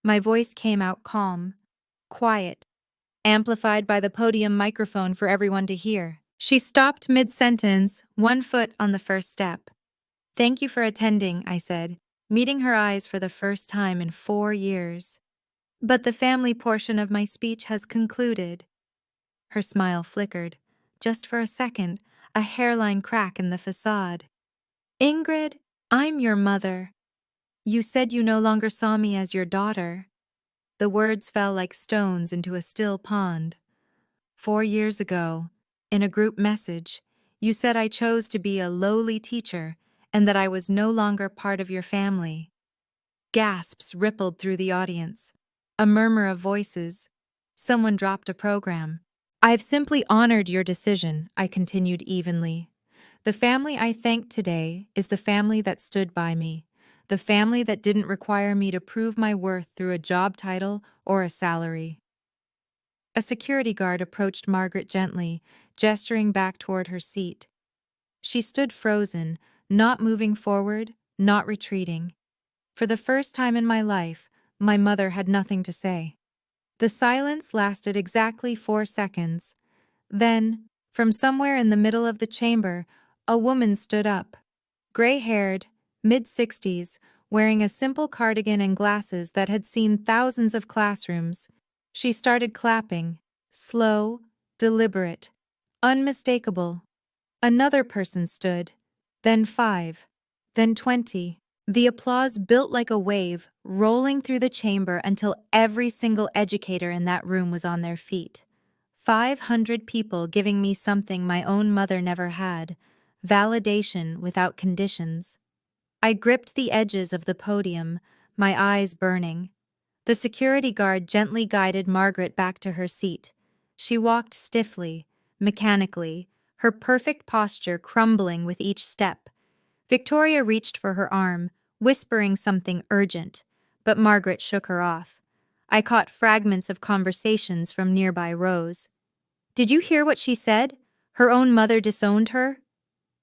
My voice came out calm, quiet, amplified by the podium microphone for everyone to hear. She stopped mid-sentence, one foot on the first step. "Thank you for attending," I said, meeting her eyes for the first time in 4 years. "But the family portion of my speech has concluded." Her smile flickered. Just for a second, a hairline crack in the facade. "Ingrid, I'm your mother. You said you no longer saw me as your daughter." The words fell like stones into a still pond. 4 years ago, in a group message, you said I chose to be a lowly teacher and that I was no longer part of your family. Gasps rippled through the audience. A murmur of voices. Someone dropped a program. "I've simply honored your decision," I continued evenly. "The family I thank today is the family that stood by me, the family that didn't require me to prove my worth through a job title or a salary." A security guard approached Margaret gently, gesturing back toward her seat. She stood frozen, not moving forward, not retreating. For the first time in my life, my mother had nothing to say. The silence lasted exactly 4 seconds. Then, from somewhere in the middle of the chamber, a woman stood up. Gray-haired, mid-60s, wearing a simple cardigan and glasses that had seen thousands of classrooms. She started clapping, slow, deliberate, unmistakable. Another person stood, then 5, then 20. The applause built like a wave, rolling through the chamber until every single educator in that room was on their feet. 500 people giving me something my own mother never had, validation without conditions. I gripped the edges of the podium, my eyes burning. The security guard gently guided Margaret back to her seat. She walked stiffly, mechanically, her perfect posture crumbling with each step. Victoria reached for her arm, whispering something urgent, but Margaret shook her off. I caught fragments of conversations from nearby rows. "Did you hear what she said? Her own mother disowned her?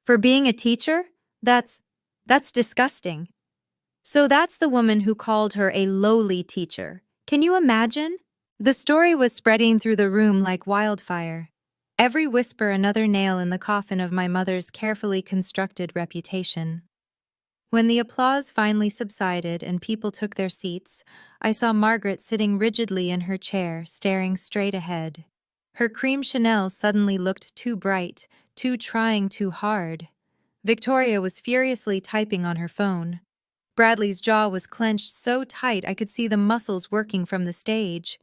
For being a teacher? That's disgusting. So that's the woman who called her a lowly teacher. Can you imagine?" The story was spreading through the room like wildfire. Every whisper another nail in the coffin of my mother's carefully constructed reputation. When the applause finally subsided and people took their seats, I saw Margaret sitting rigidly in her chair, staring straight ahead. Her cream Chanel suddenly looked too bright, too trying too hard. Victoria was furiously typing on her phone. Bradley's jaw was clenched so tight I could see the muscles working from the stage.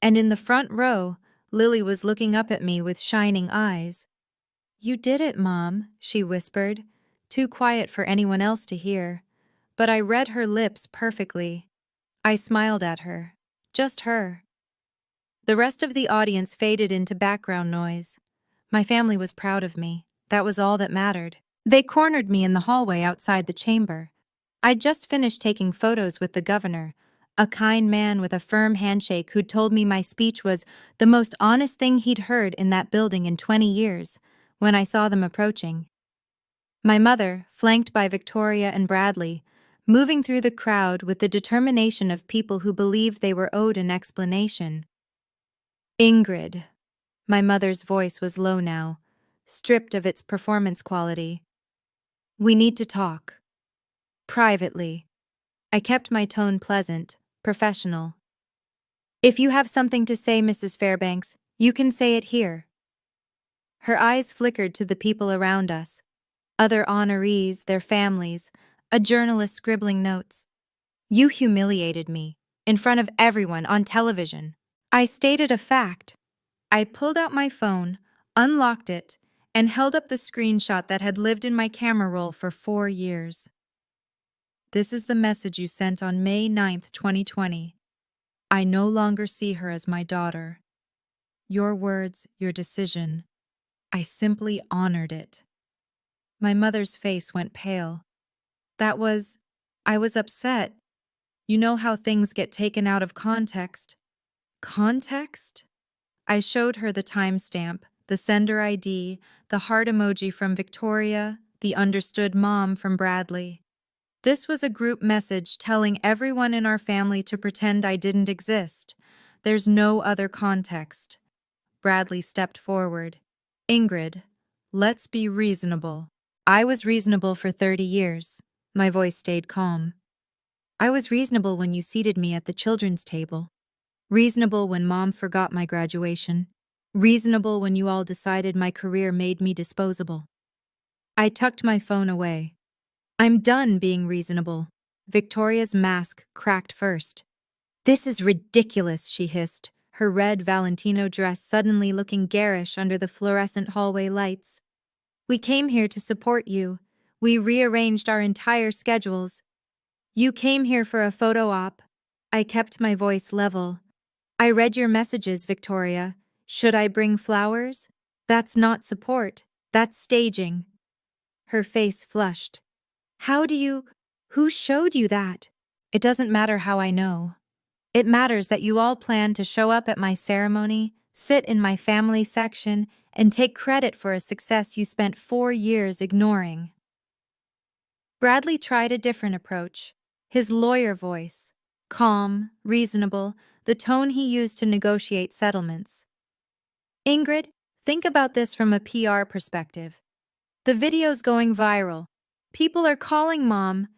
And in the front row, Lily was looking up at me with shining eyes. "You did it, Mom," she whispered, too quiet for anyone else to hear. But I read her lips perfectly. I smiled at her. Just her. The rest of the audience faded into background noise. My family was proud of me. That was all that mattered. They cornered me in the hallway outside the chamber. I'd just finished taking photos with the governor, a kind man with a firm handshake who'd told me my speech was the most honest thing he'd heard in that building in 20 years, when I saw them approaching. My mother, flanked by Victoria and Bradley, moving through the crowd with the determination of people who believed they were owed an explanation. "Ingrid." My mother's voice was low now, stripped of its performance quality. "We need to talk. Privately." I kept my tone pleasant, professional. "If you have something to say, Mrs. Fairbanks, you can say it here." Her eyes flickered to the people around us. Other honorees, their families, a journalist scribbling notes. "You humiliated me, in front of everyone, on television." I stated a fact. I pulled out my phone, unlocked it, and held up the screenshot that had lived in my camera roll for 4 years. This is the message you sent on May 9th, 2020. I no longer see her as my daughter. Your words, your decision. I simply honored it. My mother's face went pale. I was upset. You know how things get taken out of context. Context? I showed her the timestamp, the sender ID, the heart emoji from Victoria, the understood mom from Bradley. This was a group message telling everyone in our family to pretend I didn't exist. There's no other context. Bradley stepped forward. Ingrid, let's be reasonable. I was reasonable for 30 years. My voice stayed calm. I was reasonable when you seated me at the children's table. Reasonable when Mom forgot my graduation. Reasonable when you all decided my career made me disposable. I tucked my phone away. I'm done being reasonable. Victoria's mask cracked first. This is ridiculous, she hissed, her red Valentino dress suddenly looking garish under the fluorescent hallway lights. We came here to support you. We rearranged our entire schedules. You came here for a photo op. I kept my voice level. I read your messages, Victoria. Should I bring flowers? That's not support. That's staging. Her face flushed. Who showed you that? It doesn't matter how I know. It matters that you all planned to show up at my ceremony, sit in my family section, and take credit for a success you spent 4 years ignoring. Bradley tried a different approach. His lawyer voice, calm, reasonable, the tone he used to negotiate settlements. Ingrid, think about this from a PR perspective. The video's going viral. People are calling Mom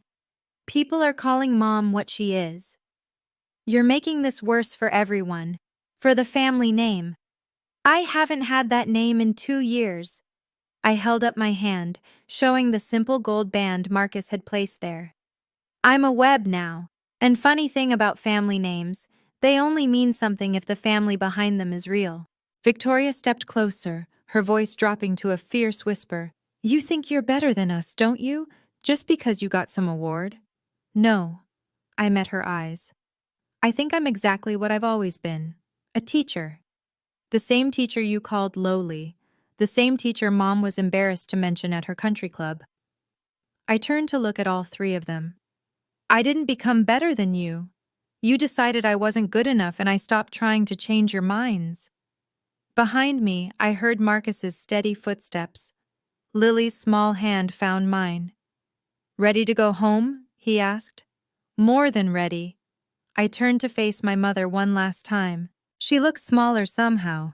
what she is. You're making this worse for everyone, for the family name. I haven't had that name in 2 years. I held up my hand, showing the simple gold band Marcus had placed there. I'm a Webb now, and funny thing about family names, they only mean something if the family behind them is real. Victoria stepped closer, her voice dropping to a fierce whisper. You think you're better than us, don't you? Just because you got some award? No. I met her eyes. I think I'm exactly what I've always been. A teacher. The same teacher you called lowly. The same teacher Mom was embarrassed to mention at her country club. I turned to look at all 3 of them. I didn't become better than you. You decided I wasn't good enough and I stopped trying to change your minds. Behind me, I heard Marcus's steady footsteps. Lily's small hand found mine. Ready to go home? He asked. More than ready. I turned to face my mother one last time. She looked smaller somehow.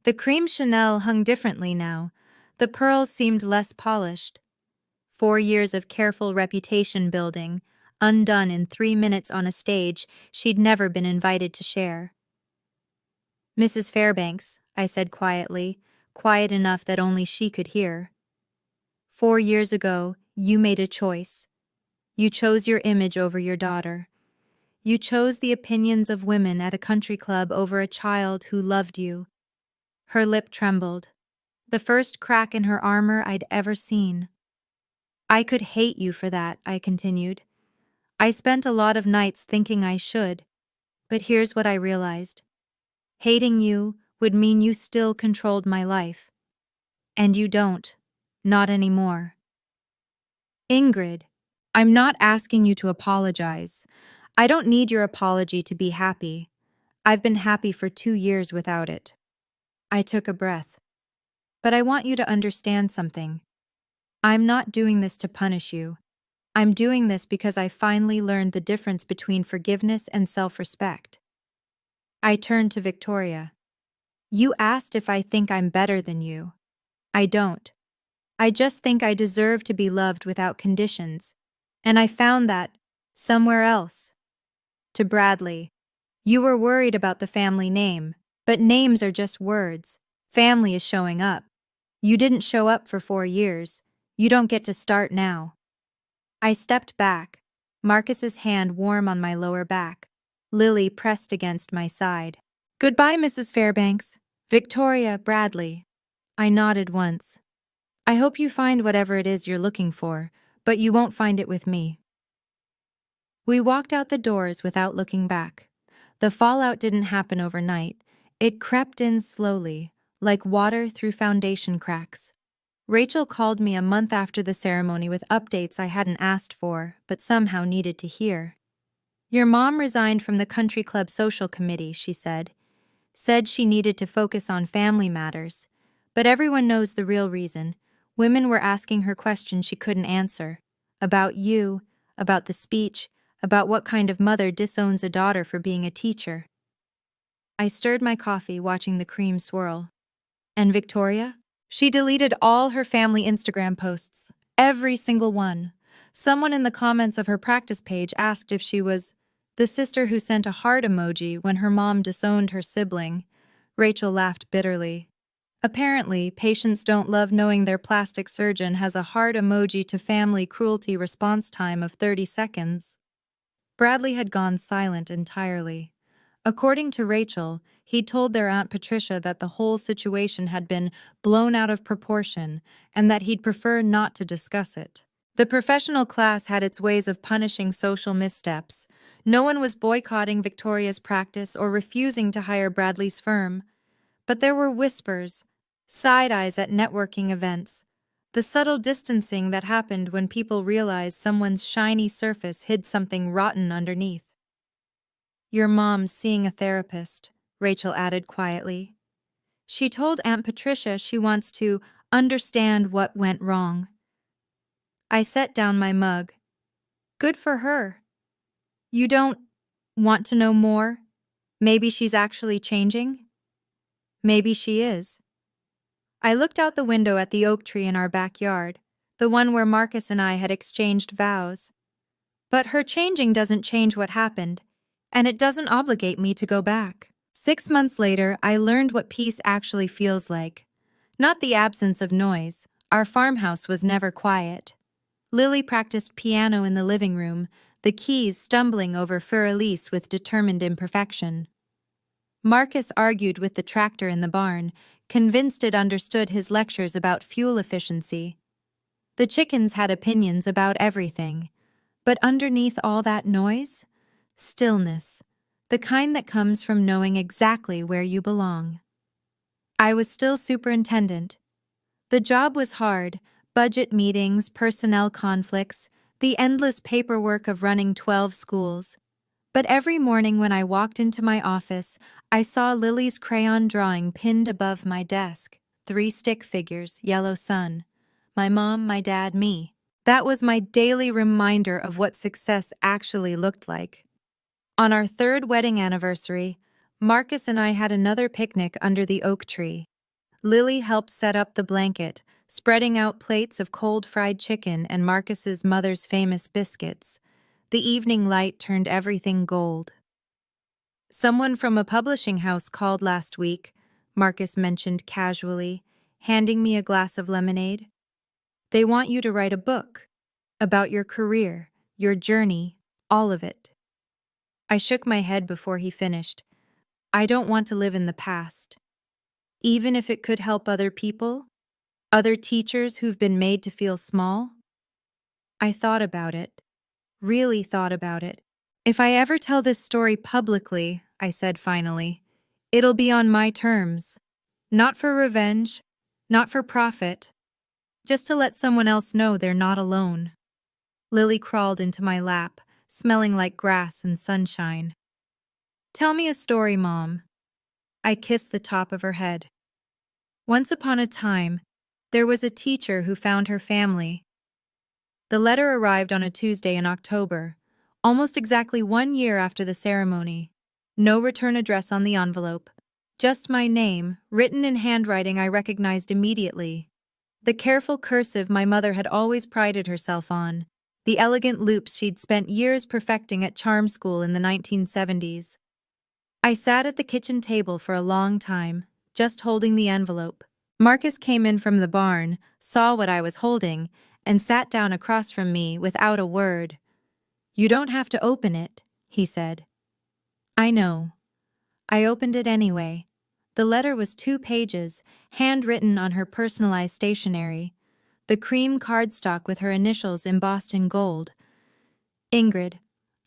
The cream Chanel hung differently now. The pearls seemed less polished. 4 years of careful reputation building, undone in 3 minutes on a stage she'd never been invited to share. Mrs. Fairbanks, I said quietly, quiet enough that only she could hear. 4 years ago, you made a choice. You chose your image over your daughter. You chose the opinions of women at a country club over a child who loved you. Her lip trembled. The first crack in her armor I'd ever seen. I could hate you for that, I continued. I spent a lot of nights thinking I should, but here's what I realized. Hating you would mean you still controlled my life. And you don't. Not anymore. Ingrid, I'm not asking you to apologize. I don't need your apology to be happy. I've been happy for 2 years without it. I took a breath. But I want you to understand something. I'm not doing this to punish you. I'm doing this because I finally learned the difference between forgiveness and self-respect. I turned to Victoria. You asked if I think I'm better than you. I don't. I just think I deserve to be loved without conditions. And I found that somewhere else. To Bradley. You were worried about the family name, but names are just words. Family is showing up. You didn't show up for 4 years. You don't get to start now. I stepped back, Marcus's hand warm on my lower back, Lily pressed against my side. Goodbye, Mrs. Fairbanks. Victoria, Bradley. I nodded once. I hope you find whatever it is you're looking for, but you won't find it with me. We walked out the doors without looking back. The fallout didn't happen overnight. It crept in slowly, like water through foundation cracks. Rachel called me a month after the ceremony with updates I hadn't asked for, but somehow needed to hear. Your mom resigned from the country club social committee, she said. Said she needed to focus on family matters. But everyone knows the real reason. Women were asking her questions she couldn't answer. About you, about the speech, about what kind of mother disowns a daughter for being a teacher. I stirred my coffee, watching the cream swirl. And Victoria? She deleted all her family Instagram posts. Every single one. Someone in the comments of her practice page asked if she was the sister who sent a heart emoji when her mom disowned her sibling. Rachel laughed bitterly. Apparently, patients don't love knowing their plastic surgeon has a heart emoji to family cruelty response time of 30 seconds. Bradley had gone silent entirely. According to Rachel, he'd told their Aunt Patricia that the whole situation had been blown out of proportion and that he'd prefer not to discuss it. The professional class had its ways of punishing social missteps. No one was boycotting Victoria's practice or refusing to hire Bradley's firm. But there were whispers, side eyes at networking events, the subtle distancing that happened when people realized someone's shiny surface hid something rotten underneath. Your mom's seeing a therapist, Rachel added quietly. She told Aunt Patricia she wants to understand what went wrong. I set down my mug. Good for her. You don't want to know more? Maybe she's actually changing? Maybe she is. I looked out the window at the oak tree in our backyard, the one where Marcus and I had exchanged vows. But her changing doesn't change what happened, and it doesn't obligate me to go back. 6 months later, I learned what peace actually feels like. Not the absence of noise. Our farmhouse was never quiet. Lily practiced piano in the living room, the keys stumbling over Fur-Elise with determined imperfection. Marcus argued with the tractor in the barn, convinced it understood his lectures about fuel efficiency. The chickens had opinions about everything. But underneath all that noise, stillness, the kind that comes from knowing exactly where you belong. I was still superintendent. The job was hard, budget meetings, personnel conflicts, the endless paperwork of running 12 schools. But every morning when I walked into my office, I saw Lily's crayon drawing pinned above my desk. 3 stick figures, yellow sun. My mom, my dad, me. That was my daily reminder of what success actually looked like. On our 3rd wedding anniversary, Marcus and I had another picnic under the oak tree. Lily helped set up the blanket, spreading out plates of cold fried chicken and Marcus's mother's famous biscuits. The evening light turned everything gold. Someone from a publishing house called last week, Marcus mentioned casually, handing me a glass of lemonade. They want you to write a book about your career, your journey, all of it. I shook my head before he finished. I don't want to live in the past. Even if it could help other people, other teachers who've been made to feel small. I thought about it, really thought about it. If I ever tell this story publicly, I said finally, it'll be on my terms. Not for revenge, not for profit, just to let someone else know they're not alone. Lily crawled into my lap, smelling like grass and sunshine. Tell me a story, Mom. I kissed the top of her head. Once upon a time, there was a teacher who found her family. The letter arrived on a Tuesday in October, almost exactly 1 year after the ceremony. No return address on the envelope, just my name, written in handwriting I recognized immediately. The careful cursive my mother had always prided herself on, the elegant loops she'd spent years perfecting at charm school in the 1970s. I sat at the kitchen table for a long time, just holding the envelope. Marcus came in from the barn, saw what I was holding, and sat down across from me without a word. You don't have to open it, he said. I know. I opened it anyway. The letter was 2 pages, handwritten on her personalized stationery. the cream cardstock with her initials embossed in gold. Ingrid,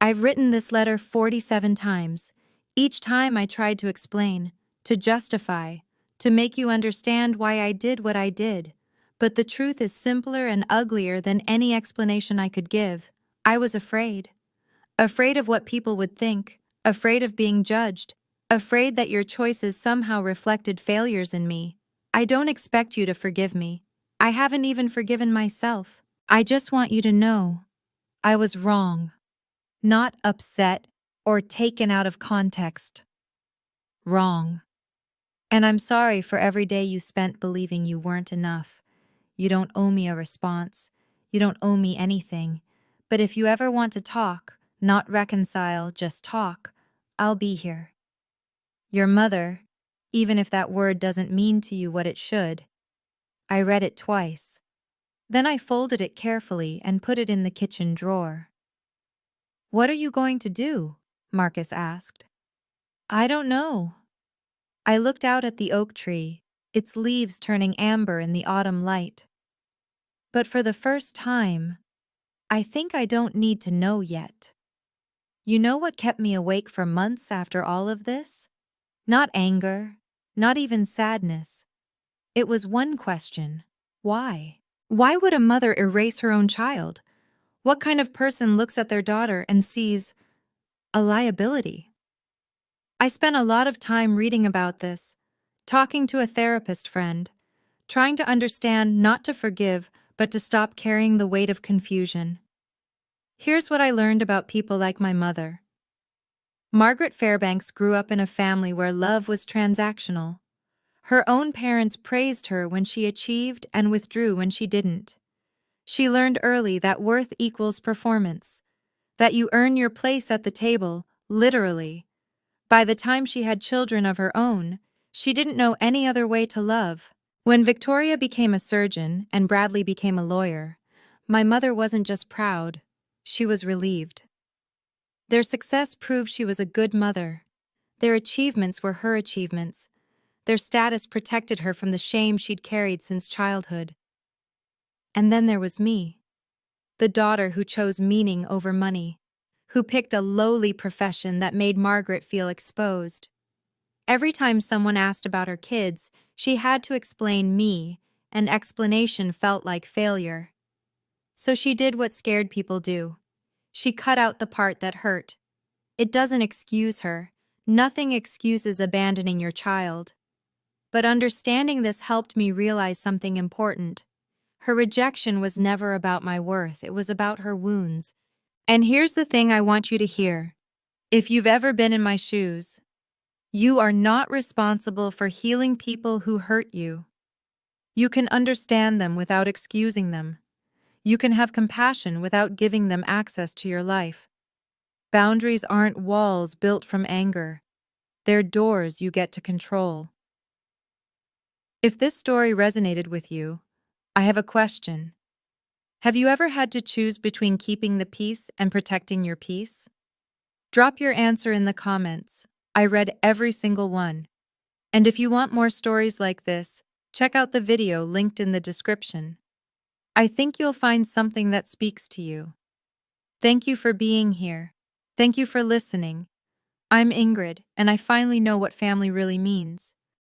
I've written this letter 47 times. Each time I tried to explain, to justify, to make you understand why I did what I did. But the truth is simpler and uglier than any explanation I could give. I was afraid. Afraid of what people would think, afraid of being judged, afraid that your choices somehow reflected failures in me. I don't expect you to forgive me. I haven't even forgiven myself. I just want you to know I was wrong, not upset or taken out of context. Wrong. And I'm sorry for every day you spent believing you weren't enough. You don't owe me a response. You don't owe me anything. But if you ever want to talk, not reconcile, just talk, I'll be here. Your mother, even if that word doesn't mean to you what it should. I read it twice. Then I folded it carefully and put it in the kitchen drawer. What are you going to do? Marcus asked. I don't know. I looked out at the oak tree, its leaves turning amber in the autumn light. But for the first time, I think I don't need to know yet. You know what kept me awake for months after all of this? Not anger, not even sadness. It was one question. Why? Why would a mother erase her own child? What kind of person looks at their daughter and sees a liability? I spent a lot of time reading about this, talking to a therapist friend, trying to understand not to forgive, but to stop carrying the weight of confusion. Here's what I learned about people like my mother. Margaret Fairbanks grew up in a family where love was transactional. Her own parents praised her when she achieved and withdrew when she didn't. She learned early that worth equals performance, that you earn your place at the table, literally. By the time she had children of her own, she didn't know any other way to love. When Victoria became a surgeon and Bradley became a lawyer, my mother wasn't just proud, she was relieved. Their success proved she was a good mother. Their achievements were her achievements. Their status protected her from the shame she'd carried since childhood. And then there was me, the daughter who chose meaning over money, who picked a lowly profession that made Margaret feel exposed. Every time someone asked about her kids, she had to explain me, and explanation felt like failure. So she did what scared people do. She cut out the part that hurt. It doesn't excuse her. Nothing excuses abandoning your child. But understanding this helped me realize something important. Her rejection was never about my worth, it was about her wounds. And here's the thing I want you to hear. If you've ever been in my shoes, you are not responsible for healing people who hurt you. You can understand them without excusing them. You can have compassion without giving them access to your life. Boundaries aren't walls built from anger. They're doors you get to control. If this story resonated with you, I have a question. Have you ever had to choose between keeping the peace and protecting your peace? Drop your answer in the comments. I read every single one. And if you want more stories like this, check out the video linked in the description. I think you'll find something that speaks to you. Thank you for being here. Thank you for listening. I'm Ingrid, and I finally know what family really means.